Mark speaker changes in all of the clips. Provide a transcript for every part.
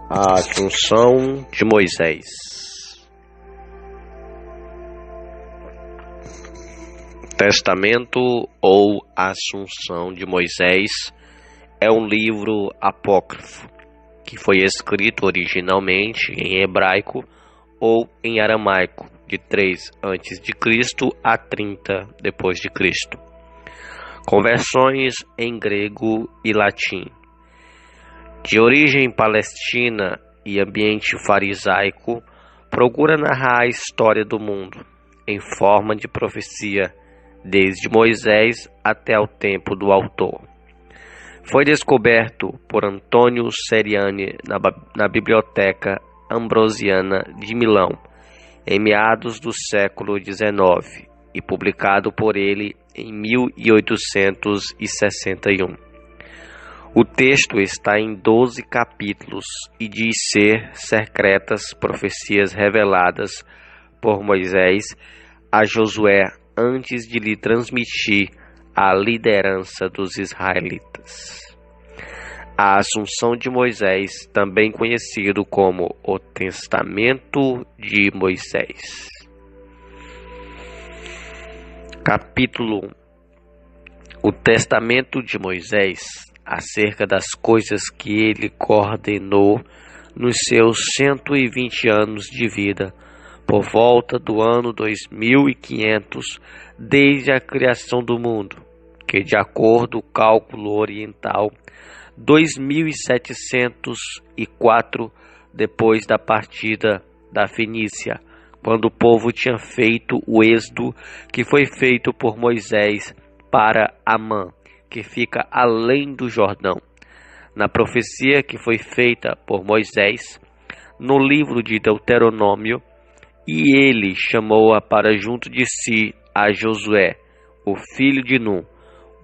Speaker 1: A Assunção de Moisés. Testamento ou Assunção de Moisés é um livro apócrifo que foi escrito originalmente em hebraico ou em aramaico de 3 a.C. a 30 depois de Cristo, com versões em grego e latim. De origem palestina e ambiente farisaico, procura narrar a história do mundo em forma de profecia, desde Moisés até o tempo do autor. Foi descoberto por Antônio Seriani na Biblioteca Ambrosiana de Milão, em meados do século XIX, e publicado por ele em 1861. O texto está em 12 capítulos e diz ser secretas profecias reveladas por Moisés a Josué antes de lhe transmitir a liderança dos israelitas. A Assunção de Moisés, também conhecido como o Testamento de Moisés. Capítulo 1. O Testamento de Moisés, acerca das coisas que ele coordenou nos seus 120 anos de vida, por volta do ano 2500, desde a criação do mundo, que, de acordo com o cálculo oriental, 2704 depois da partida da Fenícia, quando o povo tinha feito o êxodo que foi feito por Moisés para Amã, que fica além do Jordão. Na profecia que foi feita por Moisés, no livro de Deuteronômio, e ele chamou-a para junto de si a Josué, o filho de Nun,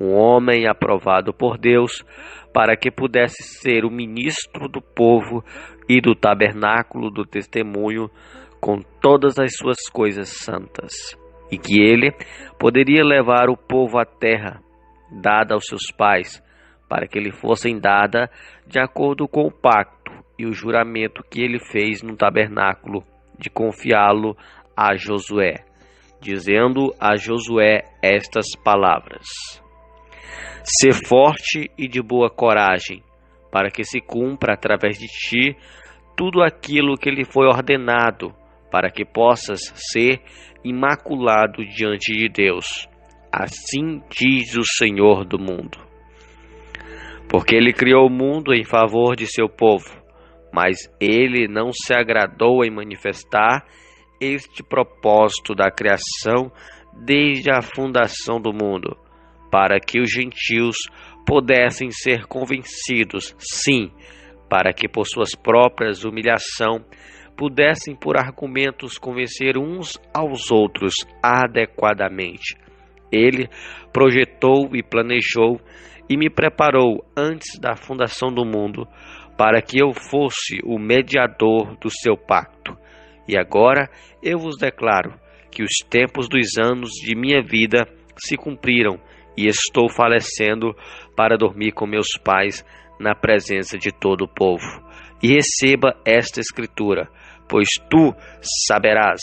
Speaker 1: um homem aprovado por Deus, para que pudesse ser o ministro do povo e do tabernáculo do testemunho, com todas as suas coisas santas, e que ele poderia levar o povo à terra dada aos seus pais, para que lhe fossem dada de acordo com o pacto e o juramento que ele fez no tabernáculo, de confiá-lo a Josué, dizendo a Josué estas palavras: Sê forte e de boa coragem, para que se cumpra através de ti tudo aquilo que lhe foi ordenado, para que possas ser imaculado diante de Deus. Assim diz o Senhor do mundo. Porque ele criou o mundo em favor de seu povo, mas ele não se agradou em manifestar este propósito da criação desde a fundação do mundo, para que os gentios pudessem ser convencidos, sim, para que por suas próprias humilhação pudessem por argumentos convencer uns aos outros adequadamente. Ele projetou e planejou e me preparou antes da fundação do mundo, para que eu fosse o mediador do seu pacto. E agora eu vos declaro que os tempos dos anos de minha vida se cumpriram, e estou falecendo para dormir com meus pais na presença de todo o povo. E receba esta escritura, pois tu saberás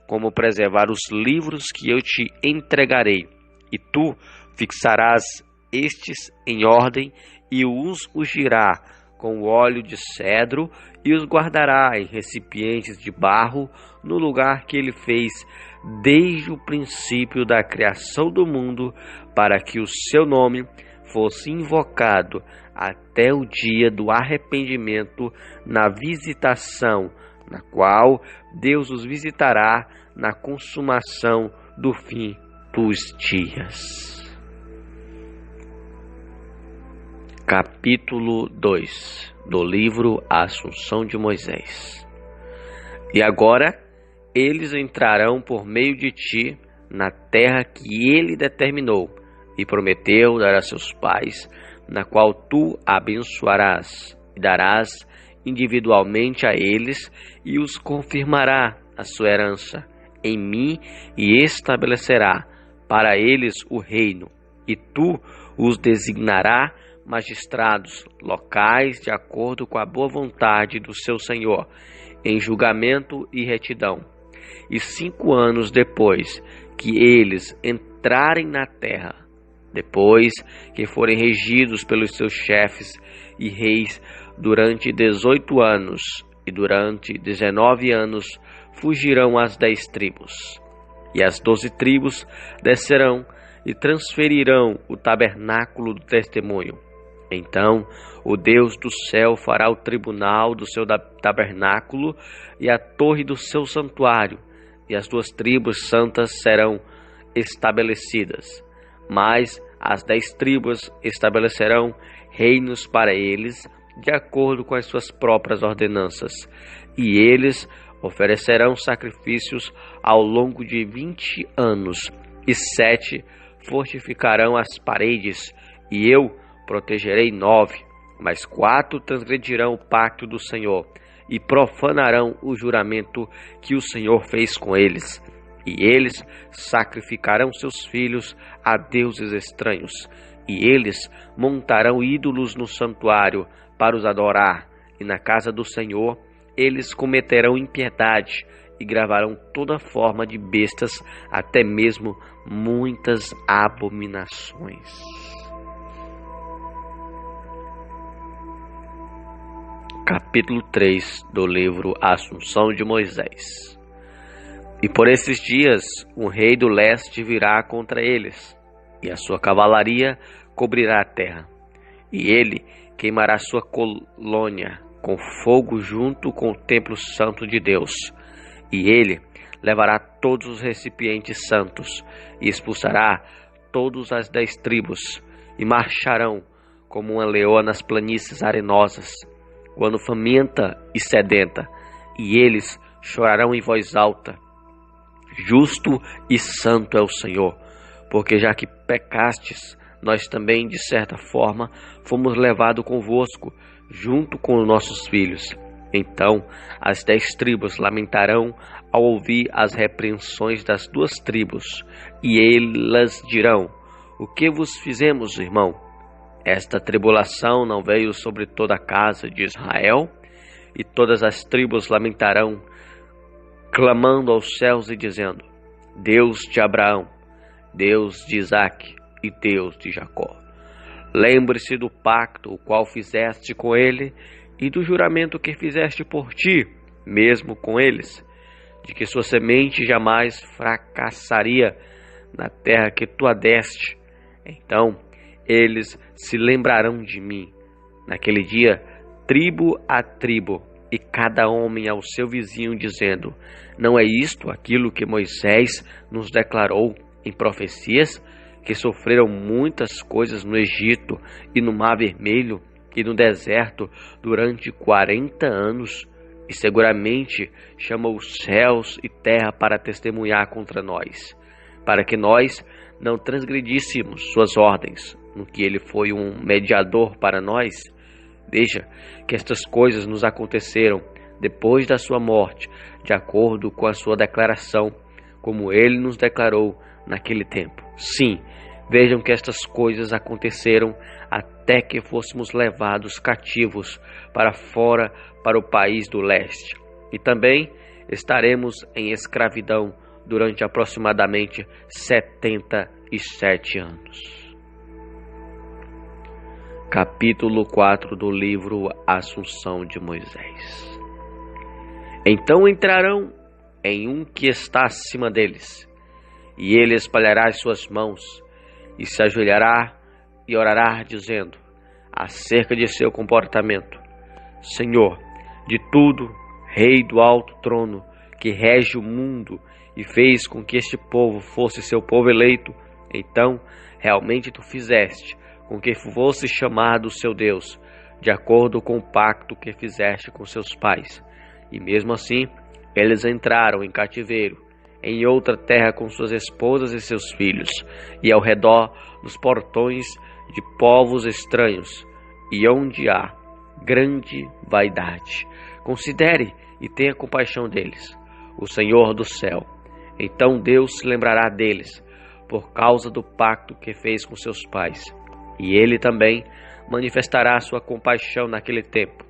Speaker 1: como preservar os livros que eu te entregarei, e tu fixarás estes em ordem e os ungirá com óleo de cedro e os guardará em recipientes de barro no lugar que ele fez desde o princípio da criação do mundo, para que o seu nome fosse invocado até o dia do arrependimento na visitação, na qual Deus os visitará na consumação do fim dos dias. Capítulo 2 do livro A Assunção de Moisés. E agora eles entrarão por meio de ti na terra que ele determinou e prometeu dar a seus pais, na qual tu abençoarás e darás individualmente a eles, e os confirmará a sua herança em mim, e estabelecerá para eles o reino, e tu os designará magistrados locais de acordo com a boa vontade do seu senhor, em julgamento e retidão. E 5 anos depois que eles entrarem na terra, depois que forem regidos pelos seus chefes e reis durante 18 anos, e durante 19 anos fugirão as 10 tribos. E as 12 tribos descerão e transferirão o tabernáculo do testemunho. Então o Deus do céu fará o tribunal do seu tabernáculo e a torre do seu santuário, e as 2 tribos santas serão estabelecidas. Mas as 10 tribos estabelecerão reinos para eles, de acordo com as suas próprias ordenanças, e eles oferecerão sacrifícios ao longo de 20 anos, e 7 fortificarão as paredes, e eu protegerei 9, mas 4 transgredirão o pacto do Senhor, e profanarão o juramento que o Senhor fez com eles. E eles sacrificarão seus filhos a deuses estranhos, e eles montarão ídolos no santuário para os adorar, e na casa do Senhor eles cometerão impiedade, e gravarão toda forma de bestas, até mesmo muitas abominações. Capítulo 3 do livro Assunção de Moisés. E por esses dias um rei do leste virá contra eles, e a sua cavalaria cobrirá a terra, e ele queimará sua colônia com fogo junto com o templo santo de Deus, e ele levará todos os recipientes santos, e expulsará todas as 10 tribos, e marcharão como uma leoa nas planícies arenosas, quando faminta e sedenta, e eles chorarão em voz alta. Justo e santo é o Senhor, porque já que pecastes, nós também, de certa forma, fomos levados convosco, junto com os nossos filhos. Então as 10 tribos lamentarão ao ouvir as repreensões das 2 tribos, e elas dirão: o que vos fizemos, irmão? Esta tribulação não veio sobre toda a casa de Israel? E todas as tribos lamentarão, clamando aos céus e dizendo: Deus de Abraão, Deus de Isaque e Deus de Jacó, lembre-se do pacto o qual fizeste com ele, e do juramento que fizeste por ti, mesmo com eles, de que sua semente jamais fracassaria na terra que tu a deste. Então eles se lembrarão de mim naquele dia, tribo a tribo, e cada homem ao seu vizinho, dizendo: não é isto aquilo que Moisés nos declarou em profecias, que sofreram muitas coisas no Egito e no Mar Vermelho e no deserto durante 40 anos, e seguramente chamou os céus e terra para testemunhar contra nós, para que nós não transgredíssemos suas ordens, no que ele foi um mediador para nós. Veja que estas coisas nos aconteceram depois da sua morte, de acordo com a sua declaração, como ele nos declarou naquele tempo. Sim, vejam que estas coisas aconteceram até que fôssemos levados cativos para fora, para o país do leste. E também estaremos em escravidão durante aproximadamente 77 anos. Capítulo 4 do livro Assunção de Moisés. Então entrarão em um que está acima deles, e ele espalhará as suas mãos, e se ajoelhará e orará, dizendo, acerca de seu comportamento: Senhor de tudo, Rei do alto trono, que rege o mundo e fez com que este povo fosse seu povo eleito, então realmente tu fizeste com que fosse chamado seu Deus, de acordo com o pacto que fizeste com seus pais. E mesmo assim, eles entraram em cativeiro, em outra terra com suas esposas e seus filhos, e ao redor dos portões de povos estranhos, e onde há grande vaidade. Considere e tenha compaixão deles, o Senhor do céu. Então Deus se lembrará deles, por causa do pacto que fez com seus pais, e ele também manifestará sua compaixão naquele tempo,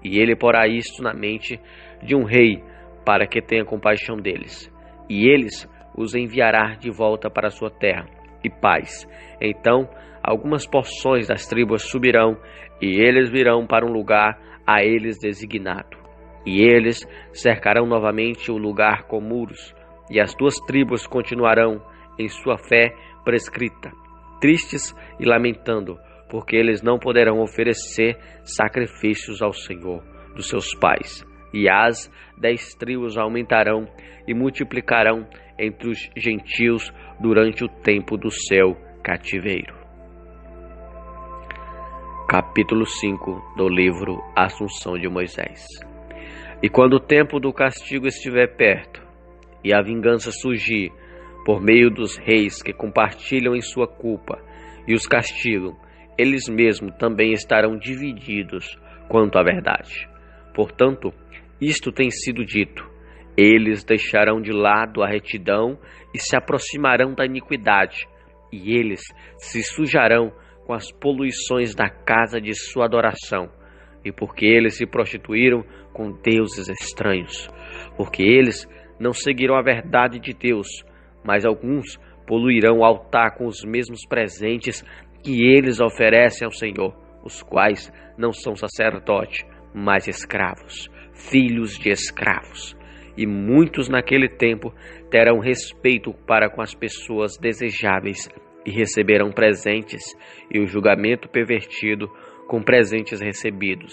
Speaker 1: e ele porá isto na mente de um rei, para que tenha compaixão deles, e eles os enviará de volta para sua terra, e paz. Então algumas porções das tribos subirão, e eles virão para um lugar a eles designado. E eles cercarão novamente o lugar com muros, e as duas tribos continuarão em sua fé prescrita, tristes e lamentando, porque eles não poderão oferecer sacrifícios ao Senhor dos seus pais. E as 10 tribos aumentarão e multiplicarão entre os gentios durante o tempo do seu cativeiro. Capítulo 5 do livro Assunção de Moisés. E quando o tempo do castigo estiver perto, e a vingança surgir por meio dos reis que compartilham em sua culpa e os castigam, eles mesmos também estarão divididos quanto à verdade. Portanto, isto tem sido dito: eles deixarão de lado a retidão e se aproximarão da iniquidade, e eles se sujarão com as poluições da casa de sua adoração, e porque eles se prostituíram com deuses estranhos, porque eles não seguiram a verdade de Deus, mas alguns poluirão o altar com os mesmos presentes que eles oferecem ao Senhor, os quais não são sacerdotes, mas escravos, filhos de escravos. E muitos naquele tempo terão respeito para com as pessoas desejáveis e receberão presentes, e o julgamento pervertido com presentes recebidos.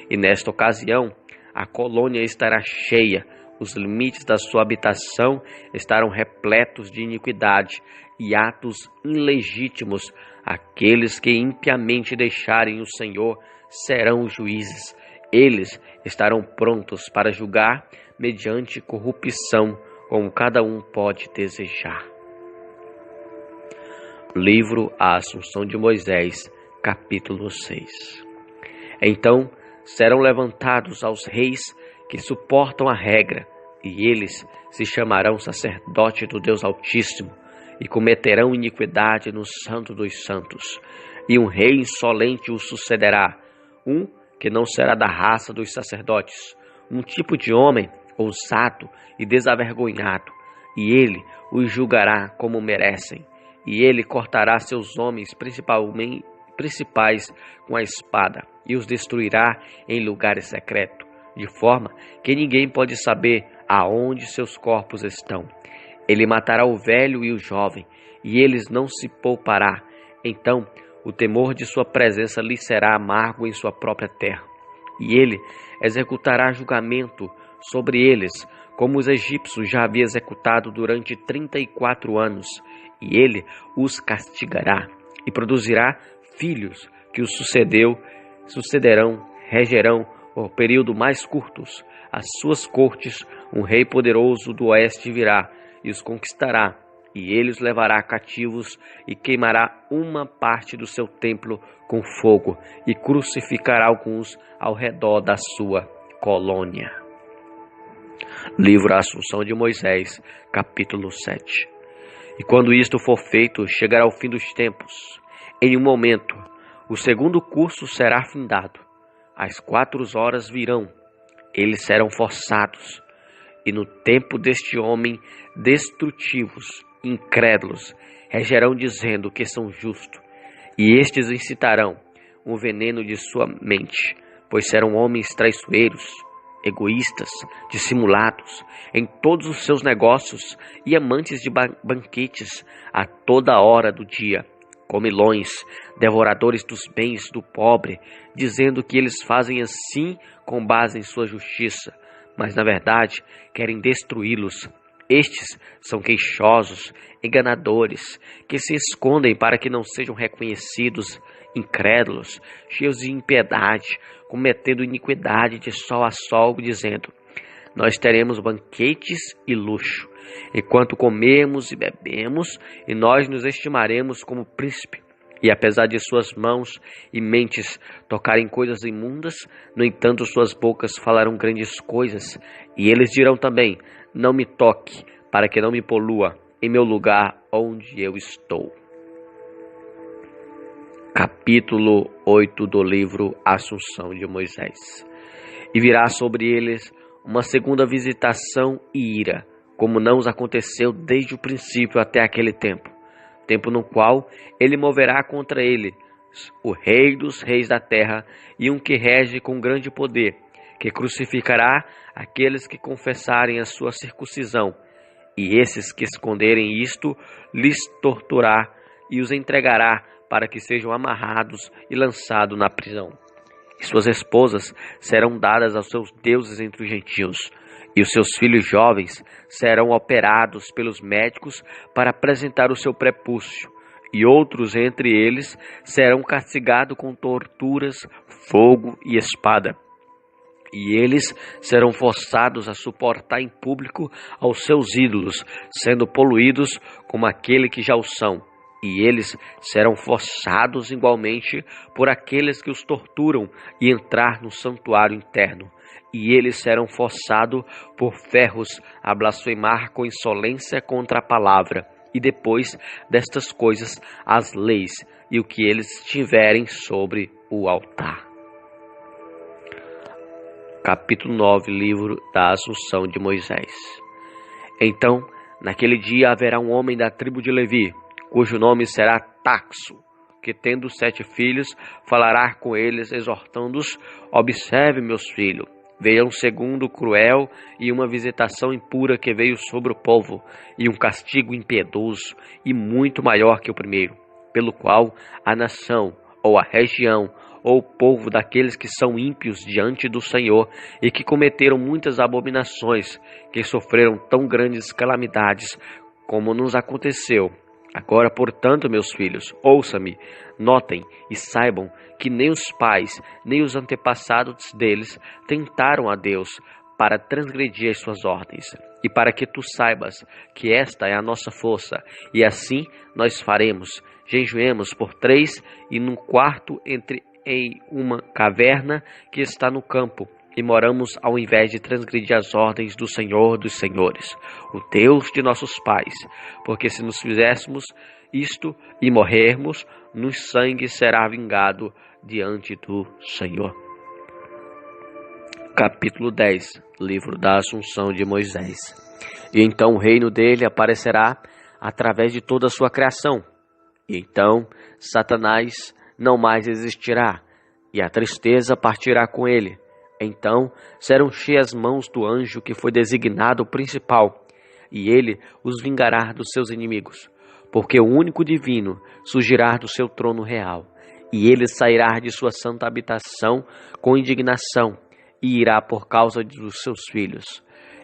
Speaker 1: E nesta ocasião a colônia estará cheia, os limites da sua habitação estarão repletos de iniquidade e atos ilegítimos. Aqueles que impiamente deixarem o Senhor serão os juízes. Eles estarão prontos para julgar mediante corrupção, como cada um pode desejar. Livro A Assunção de Moisés, capítulo 6. Então serão levantados aos reis que suportam a regra, e eles se chamarão sacerdote do Deus Altíssimo, e cometerão iniquidade no Santo dos Santos. E um rei insolente o sucederá, um que não será da raça dos sacerdotes, um tipo de homem ousado e desavergonhado, e ele os julgará como merecem, e ele cortará seus homens principais com a espada, e os destruirá em lugares secretos, de forma que ninguém pode saber aonde seus corpos estão. Ele matará o velho e o jovem, e eles não se poupará. Então o temor de sua presença lhe será amargo em sua própria terra, e ele executará julgamento sobre eles, como os egípcios já havia executado durante 34 anos, e ele os castigará, e produzirá filhos que os sucederão, regerão por período mais curtos. As suas cortes, um rei poderoso do oeste virá, e os conquistará, e ele os levará cativos, e queimará uma parte do seu templo com fogo, e crucificará alguns ao redor da sua colônia. Livro A Assunção de Moisés, capítulo 7. E quando isto for feito, chegará o fim dos tempos. Em um momento, o segundo curso será findado. As 4 horas virão, eles serão forçados. E no tempo deste homem, destrutivos, incrédulos, regerão dizendo que são justos. E estes incitarão o veneno de sua mente, pois serão homens traiçoeiros, egoístas, dissimulados em todos os seus negócios e amantes de banquetes a toda hora do dia, comilões, devoradores dos bens do pobre, dizendo que eles fazem assim com base em sua justiça, mas na verdade querem destruí-los. Estes são queixosos, enganadores, que se escondem para que não sejam reconhecidos, incrédulos, cheios de impiedade, cometendo iniquidade de sol a sol, dizendo: nós teremos banquetes e luxo, enquanto comemos e bebemos, e nós nos estimaremos como príncipe. E apesar de suas mãos e mentes tocarem coisas imundas, no entanto suas bocas falarão grandes coisas, e eles dirão também: não me toque, para que não me polua em meu lugar onde eu estou. Capítulo 8 do livro Assunção de Moisés. E virá sobre eles uma segunda visitação e ira, como não os aconteceu desde o princípio até aquele tempo no qual ele moverá contra ele o rei dos reis da terra e um que rege com grande poder, que crucificará aqueles que confessarem a sua circuncisão, e esses que esconderem isto lhes torturará e os entregará para que sejam amarrados e lançados na prisão. E suas esposas serão dadas aos seus deuses entre os gentios, e os seus filhos jovens serão operados pelos médicos para apresentar o seu prepúcio, e outros entre eles serão castigados com torturas, fogo e espada. E eles serão forçados a suportar em público aos seus ídolos, sendo poluídos como aquele que já o são. E eles serão forçados igualmente por aqueles que os torturam e entrar no santuário interno. E eles serão forçados por ferros a blasfemar com insolência contra a palavra. E depois destas coisas, as leis e o que eles tiverem sobre o altar. Capítulo 9, livro da Assunção de Moisés. Então, naquele dia haverá um homem da tribo de Levi, cujo nome será Taxo, que tendo 7 filhos, falará com eles, exortando-os: observe, meus filhos, veio um segundo cruel e uma visitação impura que veio sobre o povo, e um castigo impiedoso e muito maior que o primeiro, pelo qual a nação, ou a região, ou o povo daqueles que são ímpios diante do Senhor e que cometeram muitas abominações, que sofreram tão grandes calamidades como nos aconteceu. Agora, portanto, meus filhos, ouçam-me, notem e saibam que nem os pais, nem os antepassados deles tentaram a Deus para transgredir as suas ordens, e para que tu saibas que esta é a nossa força, e assim nós faremos: jejuemos por 3 e num quarto em uma caverna que está no campo, e moramos ao invés de transgredir as ordens do Senhor dos Senhores, o Deus de nossos pais, porque se nos fizéssemos isto e morrermos, nos sangue será vingado diante do Senhor. Capítulo 10, livro da Assunção de Moisés. E então o reino dele aparecerá através de toda a sua criação, e então Satanás não mais existirá, e a tristeza partirá com ele. Então serão cheias as mãos do anjo que foi designado principal, e ele os vingará dos seus inimigos, porque o único divino surgirá do seu trono real, e ele sairá de sua santa habitação com indignação, e irá por causa dos seus filhos.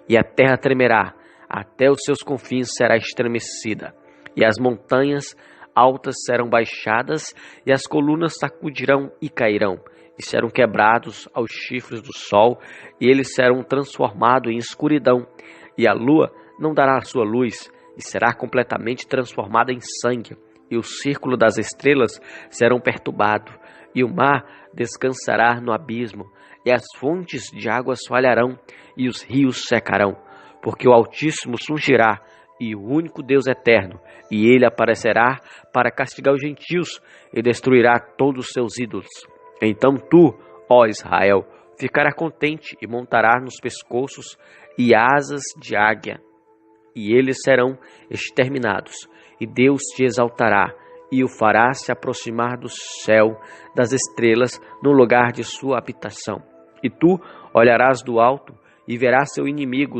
Speaker 1: E a terra tremerá, até os seus confins será estremecida, e as montanhas altas serão baixadas, e as colunas sacudirão e cairão, e serão quebrados aos chifres do sol, e eles serão transformados em escuridão, e a lua não dará a sua luz, e será completamente transformada em sangue, e o círculo das estrelas serão perturbados, e o mar descansará no abismo, e as fontes de águas falharão, e os rios secarão, porque o Altíssimo surgirá, e o único Deus eterno, e ele aparecerá para castigar os gentios, e destruirá todos os seus ídolos. Então tu, ó Israel, ficará contente e montará nos pescoços e asas de águia, e eles serão exterminados, e Deus te exaltará, e o fará se aproximar do céu, das estrelas, no lugar de sua habitação. E tu olharás do alto, e verás seu inimigo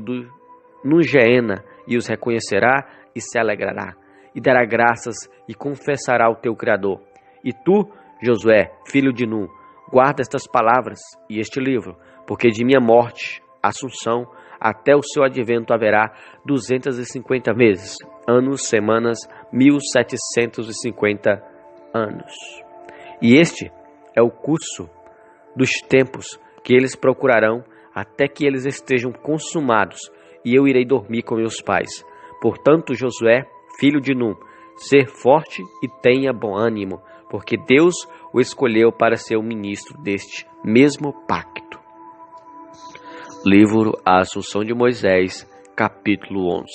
Speaker 1: no Geena, e os reconhecerá, e se alegrará, e dará graças, e confessará o teu Criador. E tu, Josué, filho de Nun, guarda estas palavras e este livro, porque de minha morte, Assunção, até o seu advento haverá 250 meses, anos, semanas, 1750 anos. E este é o curso dos tempos que eles procurarão até que eles estejam consumados, e eu irei dormir com meus pais. Portanto, Josué, filho de Nun, ser forte e tenha bom ânimo, porque Deus o escolheu para ser o ministro deste mesmo pacto. Livro A Assunção de Moisés, capítulo 11.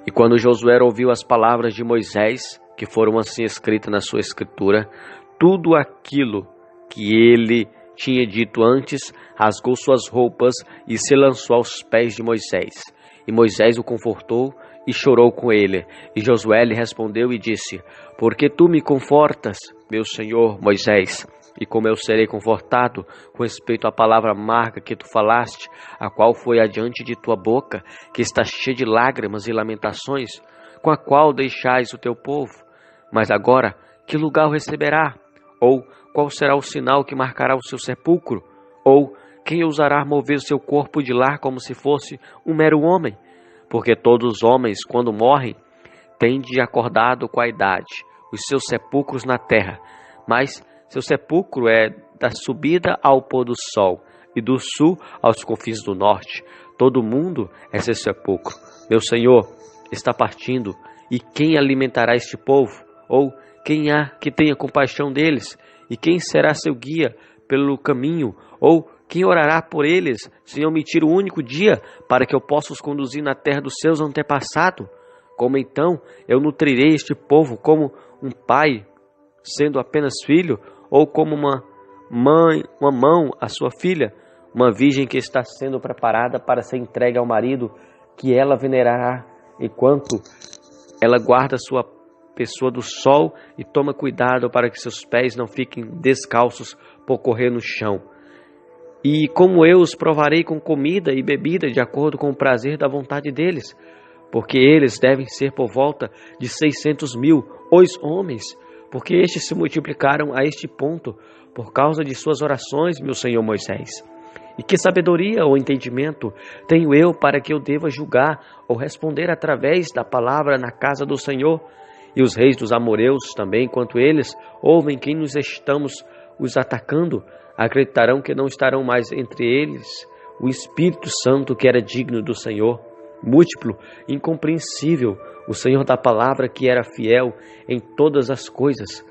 Speaker 1: E quando Josué ouviu as palavras de Moisés, que foram assim escritas na sua escritura, tudo aquilo que ele tinha dito antes, rasgou suas roupas e se lançou aos pés de Moisés. E Moisés o confortou e chorou com ele. E Josué lhe respondeu e disse: Por que tu me confortas, meu senhor Moisés? E como eu serei confortado com respeito à palavra amarga que tu falaste, a qual foi adiante de tua boca, que está cheia de lágrimas e lamentações, com a qual deixais o teu povo? Mas agora, que lugar o receberá? Ou qual será o sinal que marcará o seu sepulcro? Ou quem ousará mover o seu corpo de lá como se fosse um mero homem? Porque todos os homens, quando morrem, têm de acordado com a idade, os seus sepulcros na terra. Mas seu sepulcro é da subida ao pôr do sol, e do sul aos confins do norte. Todo mundo é seu sepulcro. Meu Senhor está partindo, e quem alimentará este povo? Ou quem há que tenha compaixão deles? E quem será seu guia pelo caminho? Ou quem orará por eles, sem omitir o único dia, para que eu possa os conduzir na terra dos seus antepassados? Como então eu nutrirei este povo como um pai, sendo apenas filho? Ou como uma mão a sua filha, uma virgem que está sendo preparada para ser entregue ao marido, que ela venerará, enquanto ela guarda sua pessoa do sol e toma cuidado para que seus pés não fiquem descalços por correr no chão. E como eu os provarei com comida e bebida de acordo com o prazer da vontade deles, porque eles devem ser por volta de 600.000, os homens, porque estes se multiplicaram a este ponto por causa de suas orações, meu Senhor Moisés. E que sabedoria ou entendimento tenho eu para que eu deva julgar ou responder através da palavra na casa do Senhor? E os reis dos amoreus também, quanto eles ouvem que nos estamos os atacando, acreditarão que não estarão mais entre eles o Espírito Santo que era digno do Senhor, múltiplo, incompreensível, o Senhor da palavra que era fiel em todas as coisas,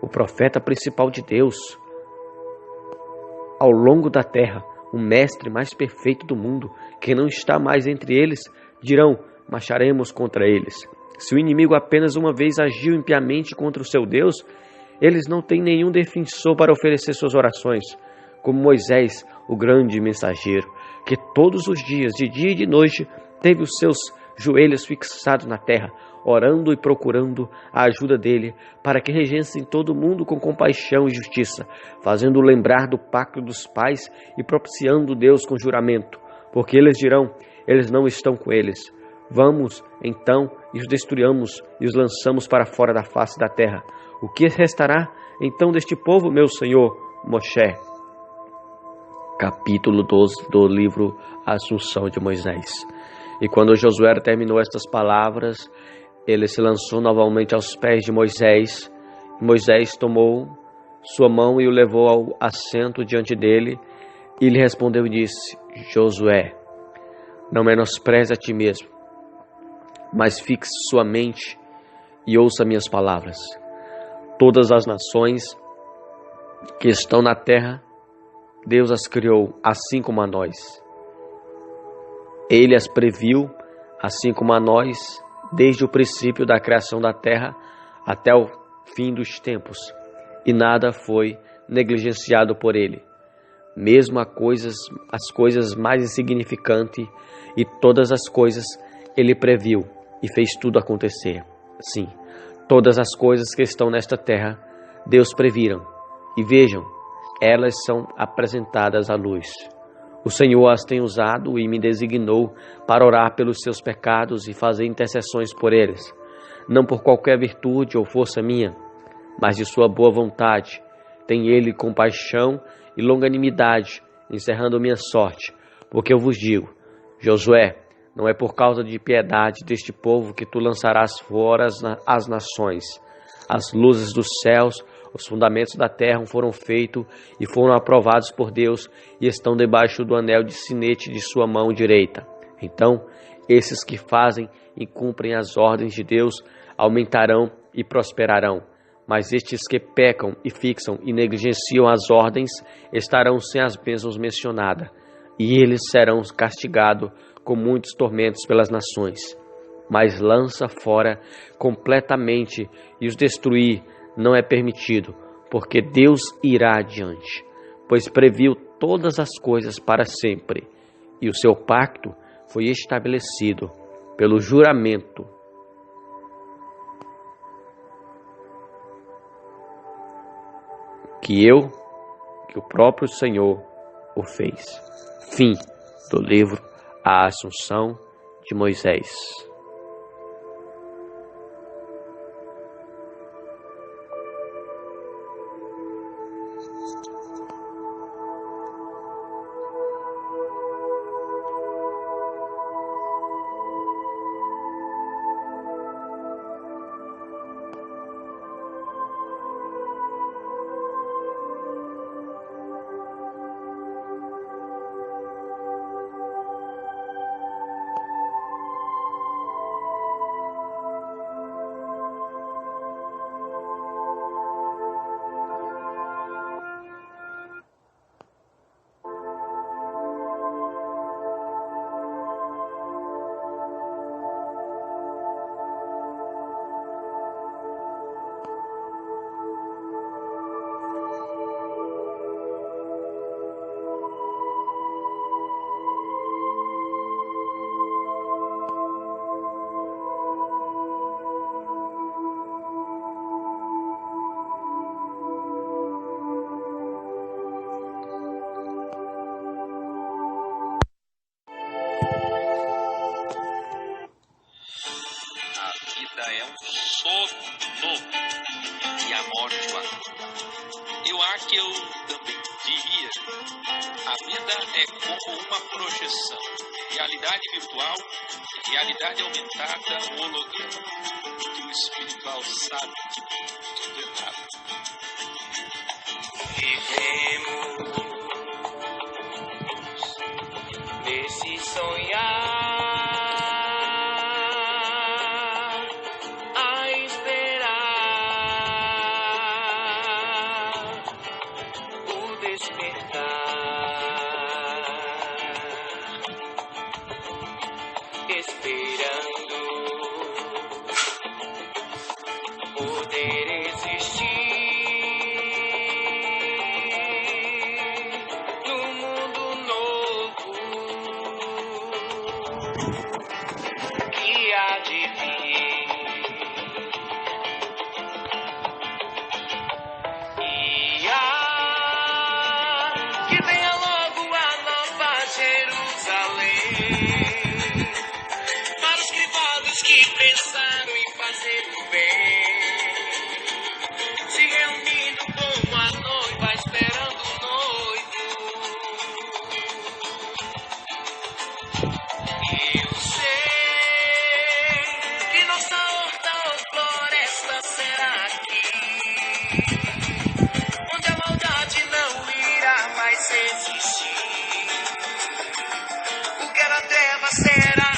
Speaker 1: o profeta principal de Deus. Ao longo da terra, o mestre mais perfeito do mundo, que não está mais entre eles, dirão: marcharemos contra eles. Se o inimigo apenas uma vez agiu impiamente contra o seu Deus, eles não têm nenhum defensor para oferecer suas orações, como Moisés, o grande mensageiro, que todos os dias, de dia e de noite, teve os seus joelhos fixados na terra, orando e procurando a ajuda dele, para que regessem todo o mundo com compaixão e justiça, fazendo lembrar do pacto dos pais e propiciando Deus com juramento, porque eles dirão: eles não estão com eles. Vamos, então, e os destruamos e os lançamos para fora da face da terra. O que restará, então, deste povo, meu Senhor Moshe? Capítulo 12 do livro Assunção de Moisés. E quando Josué terminou estas palavras, ele se lançou novamente aos pés de Moisés. Moisés tomou sua mão e o levou ao assento diante dele, e lhe respondeu e disse: Josué, não menospreze a ti mesmo, mas fixe sua mente e ouça minhas palavras. Todas as nações que estão na terra, Deus as criou assim como a nós. Ele as previu assim como a nós, desde o princípio da criação da terra até o fim dos tempos, e nada foi negligenciado por ele. Mesmo as coisas mais insignificantes, e todas as coisas ele previu e fez tudo acontecer. Sim, todas as coisas que estão nesta terra, Deus previram, e vejam, elas são apresentadas à luz. O Senhor as tem usado e me designou para orar pelos seus pecados e fazer intercessões por eles, não por qualquer virtude ou força minha, mas de sua boa vontade. Tem ele compaixão e longanimidade, encerrando minha sorte, porque eu vos digo: Josué, não é por causa de piedade deste povo que tu lançarás fora as nações. As luzes dos céus, os fundamentos da terra foram feitos e foram aprovados por Deus e estão debaixo do anel de sinete de sua mão direita. Então, esses que fazem e cumprem as ordens de Deus aumentarão e prosperarão. Mas estes que pecam e fixam e negligenciam as ordens estarão sem as bênçãos mencionadas, e eles serão castigados com muitos tormentos pelas nações. Mas lança fora completamente e os destruir não é permitido, porque Deus irá adiante, pois previu todas as coisas para sempre, e o seu pacto foi estabelecido pelo juramento que o próprio Senhor o fez. Fim do livro A Assunção de Moisés.
Speaker 2: É um sono e a morte o acorda. Eu acho que eu também diria: a vida é como uma projeção, realidade virtual, realidade aumentada, holograma, que o espiritual sabe que tudo é nada.
Speaker 3: Vivemos nesse sonhar. Esperando poder existir num mundo novo que há de vir. E que venha logo a nova Jerusalém. Que pensaram em fazer o bem, se reunindo como a noiva esperando o noivo. Eu sei que nossa horta ou floresta será aqui, onde a maldade não irá mais existir. O que era treva será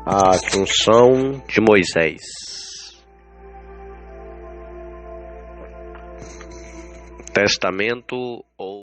Speaker 1: A Assunção de Moisés. Testamento ou